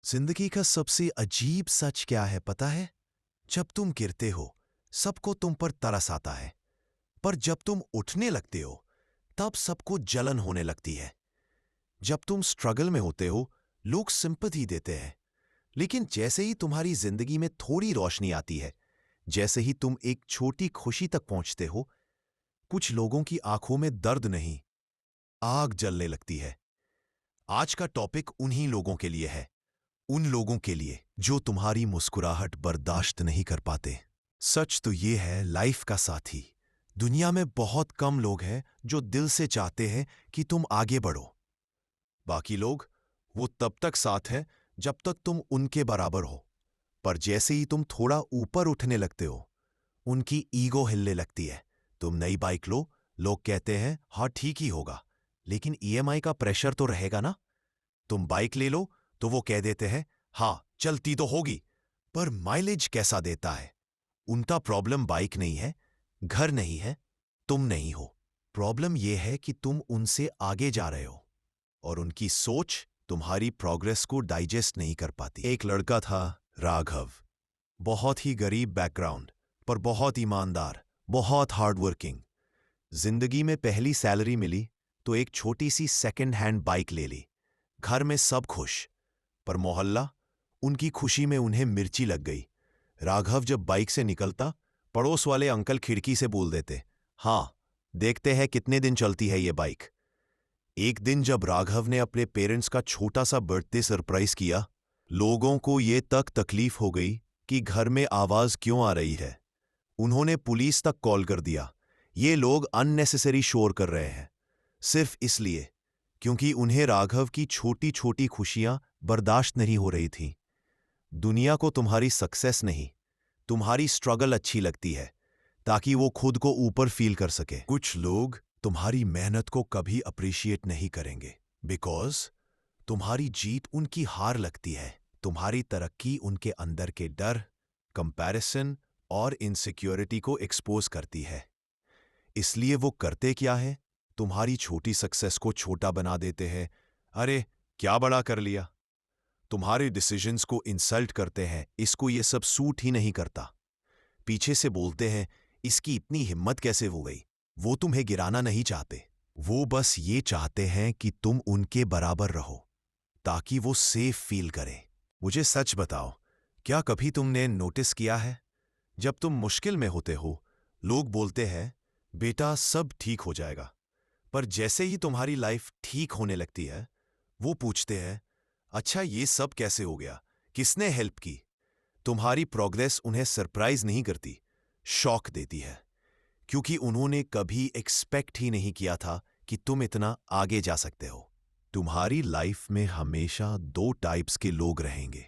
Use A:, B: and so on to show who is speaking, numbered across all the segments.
A: जिंदगी का सबसे अजीब सच क्या है पता है? जब तुम गिरते हो सबको तुम पर तरस आता है, पर जब तुम उठने लगते हो तब सबको जलन होने लगती है। जब तुम स्ट्रगल में होते हो लोग सिंपैथी देते हैं, लेकिन जैसे ही तुम्हारी जिंदगी में थोड़ी रोशनी आती है, जैसे ही तुम एक छोटी खुशी तक पहुंचते हो, कुछ लोगों की आंखों में दर्द नहीं, आग जलने लगती है। आज का टॉपिक उन्हीं लोगों के लिए है, उन लोगों के लिए जो तुम्हारी मुस्कुराहट बर्दाश्त नहीं कर पाते। सच तो ये है, लाइफ का साथी दुनिया में बहुत कम लोग हैं जो दिल से चाहते हैं कि तुम आगे बढ़ो। बाकी लोग वो तब तक साथ हैं जब तक तुम उनके बराबर हो, पर जैसे ही तुम थोड़ा ऊपर उठने लगते हो उनकी ईगो हिलने लगती है। तुम नई बाइक लो, लोग कहते हैं हाँ ठीक ही होगा, लेकिन ईएमआई का प्रेशर तो रहेगा ना। तुम बाइक ले लो तो वो कह देते हैं हाँ चलती तो होगी, पर माइलेज कैसा देता है। उनका प्रॉब्लम बाइक नहीं है, घर नहीं है, तुम नहीं हो। प्रॉब्लम यह है कि तुम उनसे आगे जा रहे हो और उनकी सोच तुम्हारी प्रोग्रेस को डाइजेस्ट नहीं कर पाती। एक लड़का था, राघव। बहुत ही गरीब बैकग्राउंड, पर बहुत ईमानदार, बहुत हार्ड वर्किंग। जिंदगी में पहली सैलरी मिली तो एक छोटी सी सेकंड हैंड बाइक ले ली। घर में सब खुश, पर मोहल्ला, उनकी खुशी में उन्हें मिर्ची लग गई। राघव जब बाइक से निकलता, पड़ोस वाले अंकल खिड़की से बोल देते, हाँ देखते हैं कितने दिन चलती है ये बाइक। एक दिन जब राघव ने अपने पेरेंट्स का छोटा सा बर्थडे सरप्राइज किया, लोगों को ये तक तकलीफ हो गई कि घर में आवाज क्यों आ रही है। उन्होंने पुलिस तक कॉल कर दिया, ये लोग अननेसेसरी शोर कर रहे हैं, सिर्फ इसलिए क्योंकि उन्हें राघव की छोटी छोटी खुशियां बर्दाश्त नहीं हो रही थीं। दुनिया को तुम्हारी सक्सेस नहीं, तुम्हारी स्ट्रगल अच्छी लगती है, ताकि वो खुद को ऊपर फील कर सके। कुछ लोग तुम्हारी मेहनत को कभी अप्रिशिएट नहीं करेंगे, बिकॉज तुम्हारी जीत उनकी हार लगती है। तुम्हारी तरक्की उनके अंदर के डर, कंपैरिजन और इनसिक्योरिटी को एक्सपोज करती है। इसलिए वो करते क्या है, तुम्हारी छोटी सक्सेस को छोटा बना देते हैं। अरे क्या बड़ा कर लिया। तुम्हारे डिसीजंस को इंसल्ट करते हैं, इसको ये सब सूट ही नहीं करता। पीछे से बोलते हैं इसकी इतनी हिम्मत कैसे हो गई। वो तुम्हें गिराना नहीं चाहते, वो बस ये चाहते हैं कि तुम उनके बराबर रहो, ताकि वो सेफ फील करें। मुझे सच बताओ, क्या कभी तुमने नोटिस किया है, जब तुम मुश्किल में होते हो लोग बोलते हैं बेटा सब ठीक हो जाएगा, पर जैसे ही तुम्हारी लाइफ ठीक होने लगती है वो पूछते हैं अच्छा ये सब कैसे हो गया, किसने हेल्प की। तुम्हारी प्रोग्रेस उन्हें सरप्राइज नहीं करती, शॉक देती है, क्योंकि उन्होंने कभी एक्सपेक्ट ही नहीं किया था कि तुम इतना आगे जा सकते हो। तुम्हारी लाइफ में हमेशा दो टाइप्स के लोग रहेंगे,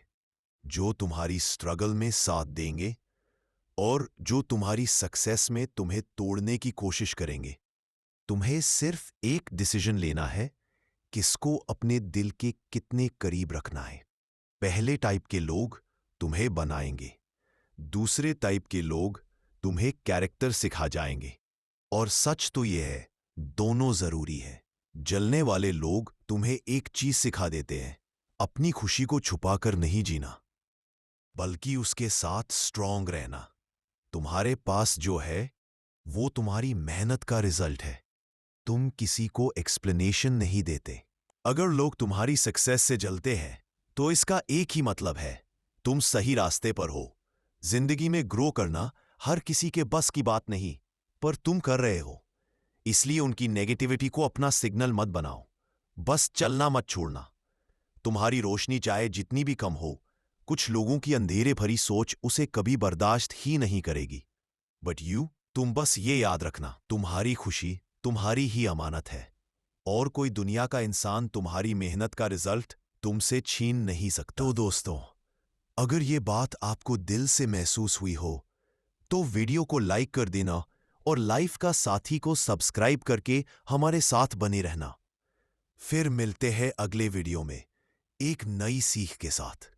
A: जो तुम्हारी स्ट्रगल में साथ देंगे और जो तुम्हारी सक्सेस में तुम्हें तोड़ने की कोशिश करेंगे। तुम्हें सिर्फ एक डिसीजन लेना है, किसको अपने दिल के कितने करीब रखना है। पहले टाइप के लोग तुम्हें बनाएंगे, दूसरे टाइप के लोग तुम्हें कैरेक्टर सिखा जाएंगे। और सच तो यह है, दोनों जरूरी है। जलने वाले लोग तुम्हें एक चीज सिखा देते हैं, अपनी खुशी को छुपाकर नहीं जीना, बल्कि उसके साथ स्ट्रांग रहना। तुम्हारे पास जो है वो तुम्हारी मेहनत का रिजल्ट है, तुम किसी को एक्सप्लेनेशन नहीं देते। अगर लोग तुम्हारी सक्सेस से जलते हैं तो इसका एक ही मतलब है, तुम सही रास्ते पर हो। जिंदगी में ग्रो करना हर किसी के बस की बात नहीं, पर तुम कर रहे हो। इसलिए उनकी नेगेटिविटी को अपना सिग्नल मत बनाओ, बस चलना मत छोड़ना। तुम्हारी रोशनी चाहे जितनी भी कम हो, कुछ लोगों की अंधेरे भरी सोच उसे कभी बर्दाश्त ही नहीं करेगी। बट तुम बस ये याद रखना, तुम्हारी खुशी तुम्हारी ही अमानत है, और कोई दुनिया का इंसान तुम्हारी मेहनत का रिजल्ट तुमसे छीन नहीं सकता। तो दोस्तों, अगर ये बात आपको दिल से महसूस हुई हो तो वीडियो को लाइक कर देना और लाइफ का साथी को सब्सक्राइब करके हमारे साथ बने रहना। फिर मिलते हैं अगले वीडियो में एक नई सीख के साथ।